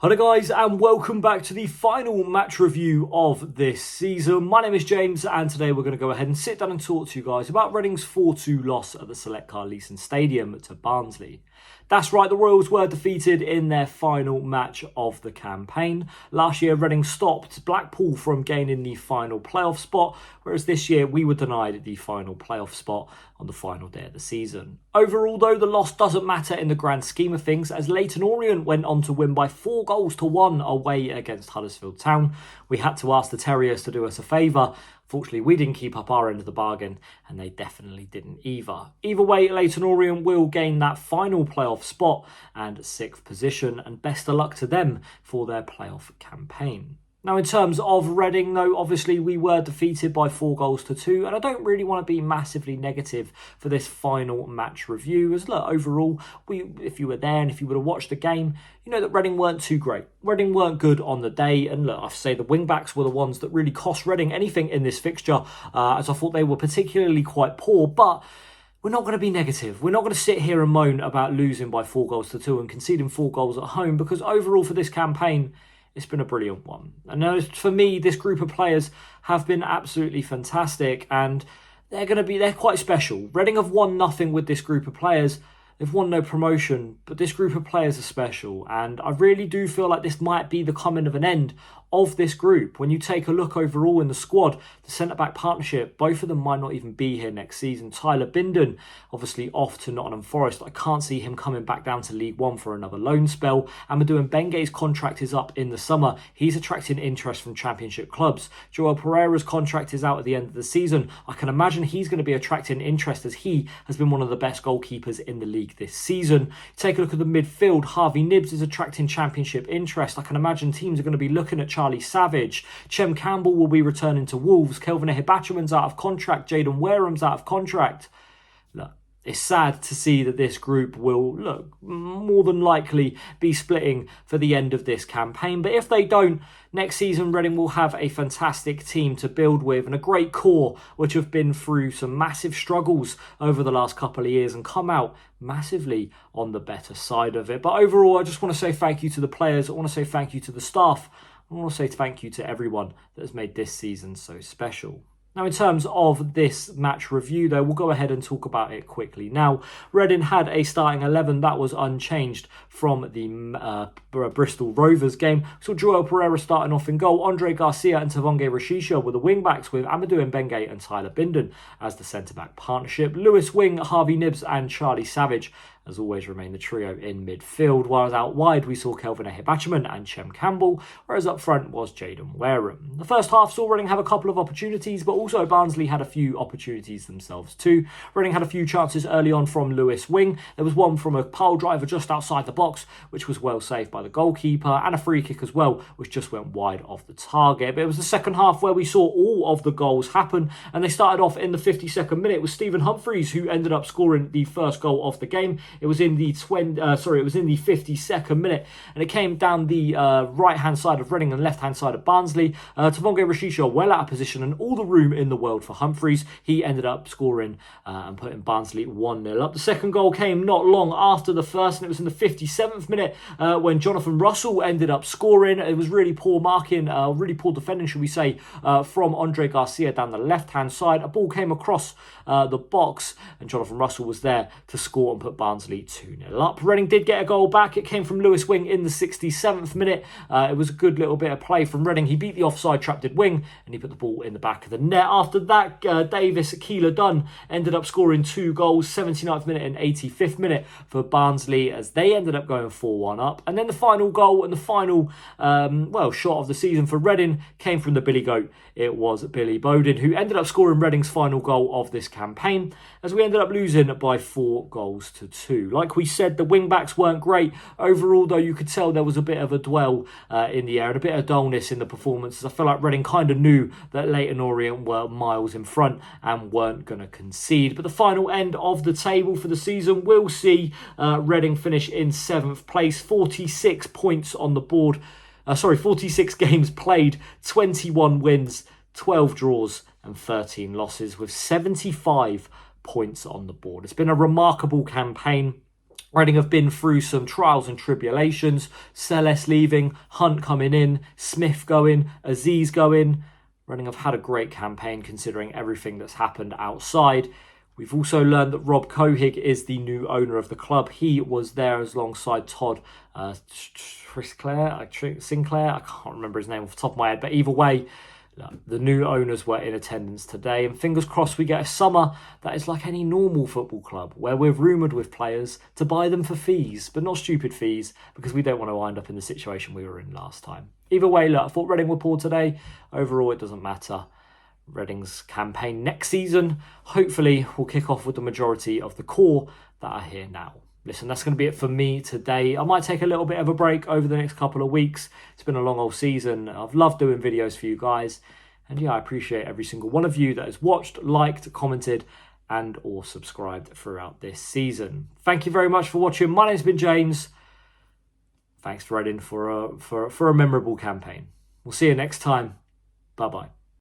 Hello guys and welcome back to the final match review of this season. My name is James and today we're going to go ahead and sit down and talk to you guys about Reading's 4-2 loss at the Select Car Leeson Stadium to Barnsley. That's right, the Royals were defeated in their final match of the campaign. Last year Reading stopped Blackpool from gaining the final playoff spot, whereas this year we were denied the final playoff spot on the final day of the season. Overall though, the loss doesn't matter in the grand scheme of things, as Leyton Orient went on to win by 4-1 away against Huddersfield Town. We had to ask the Terriers to do us a favour. Fortunately, we didn't keep up our end of the bargain, and they definitely didn't either. Either way, Leyton Orient will gain that final playoff spot and 6th position, and best of luck to them for their playoff campaign. Now, in terms of Reading, though, obviously we were defeated by 4-2, and I don't really want to be massively negative for this final match review, as look, overall, if you were there and if you would have watched the game, you know that Reading weren't too great. Reading weren't good on the day, and look, I say the wing-backs were the ones that really cost Reading anything in this fixture, as I thought they were particularly quite poor, but we're not going to be negative. We're not going to sit here and moan about losing by 4-2 and conceding 4 goals at home, because overall for this campaign, it's been a brilliant one. And for me, this group of players have been absolutely fantastic, and they're quite special. Reading have won nothing with this group of players. They've won no promotion, but this group of players are special, and I really do feel like this might be the coming of an end of this group. When you take a look overall in the squad, the centre-back partnership, both of them might not even be here next season. Tyler Bindon, obviously off to Nottingham Forest. I can't see him coming back down to League One for another loan spell. Amadou Mbenge's contract is up in the summer. He's attracting interest from Championship clubs. Joel Pereira's contract is out at the end of the season. I can imagine he's going to be attracting interest, as he has been one of the best goalkeepers in the league this season. Take a look at the midfield. Harvey Nibbs is attracting Championship interest. I can imagine teams are going to be looking at Charlie Savage. Chem Campbell will be returning to Wolves. Kelvin Ehibachiman's out of contract. Jaden Wareham's out of contract. Look, it's sad to see that this group will, more than likely be splitting for the end of this campaign. But if they don't, next season Reading will have a fantastic team to build with and a great core which have been through some massive struggles over the last couple of years and come out massively on the better side of it. But overall, I just want to say thank you to the players. I want to say thank you to the staff. I want to say thank you to everyone that has made this season so special. Now, in terms of this match review, though, we'll go ahead and talk about it quickly. Now, Reading had a starting 11 that was unchanged from the Bristol Rovers game. So Joel Pereira starting off in goal. Andre Garcia and Tavonge Rashisha were the wing-backs, with Amadou Mbenge and Tyler Bindon as the centre-back partnership. Lewis Wing, Harvey Nibbs and Charlie Savage as always remain the trio in midfield, while out wide we saw Kelvin Ehibachiman and Chem Campbell, whereas up front was Jaden Wareham. The first half saw Reading have a couple of opportunities, but also Barnsley had a few opportunities themselves too. Reading had a few chances early on from Lewis Wing. There was one from a pile driver just outside the box, which was well saved by the goalkeeper, and a free kick as well, which just went wide off the target. But it was the second half where we saw all of the goals happen, and they started off in the 52nd minute with Stephen Humphreys, who ended up scoring the first goal of the game. It was in the 52nd minute, and it came down the right-hand side of Reading and left-hand side of Barnsley. Tavonge Rashisha well out of position and all the room in the world for Humphreys. He ended up scoring and putting Barnsley 1-0 up. The second goal came not long after the first, and it was in the 57th minute when Jonathan Russell ended up scoring. It was really poor marking, really poor defending, should we say, from Andre Garcia down the left-hand side. A ball came across the box, and Jonathan Russell was there to score and put Barnsley 2-0 up. Reading did get a goal back. It came from Lewis Wing in the 67th minute. It was a good little bit of play from Reading. He beat the offside trap, did Wing, and he put the ball in the back of the net. After that, Davis Keeler Dunn ended up scoring 2 goals, 79th minute and 85th minute for Barnsley, as they ended up going 4-1 up. And then the final goal and the final shot of the season for Reading came from the Billy Goat. It was Billy Bodin, who ended up scoring Reading's final goal of this campaign, as we ended up losing by 4-2. Like we said, the wing-backs weren't great. Overall, though, you could tell there was a bit of a dwell in the air and a bit of dullness in the performances. I feel like Reading kind of knew that Leyton Orient were miles in front and weren't going to concede. But the final end of the table for the season will see Reading finish in 7th place, 46 points on the board. 46 games played, 21 wins, 12 draws and 13 losses, with 75 points on the board. It's been a remarkable campaign. Reading have been through some trials and tribulations. Celes leaving, Hunt coming in, Smith going, Aziz going. Reading have had a great campaign considering everything that's happened outside. We've also learned that Rob Cohig is the new owner of the club. He was there alongside Todd Sinclair. I can't remember his name off the top of my head. But either way, the new owners were in attendance today. And fingers crossed we get a summer that is like any normal football club, where we're rumoured with players to buy them for fees, but not stupid fees, because we don't want to wind up in the situation we were in last time. Either way, look, I thought Reading were poor today. Overall, it doesn't matter. Reading's campaign next season, hopefully, will kick off with the majority of the core that are here now. Listen, that's going to be it for me today. I might take a little bit of a break over the next couple of weeks. It's been a long old season. I've loved doing videos for you guys. And yeah, I appreciate every single one of you that has watched, liked, commented, and or subscribed throughout this season. Thank you very much for watching. My name's been James. Thanks for Reading for a memorable campaign. We'll see you next time. Bye-bye.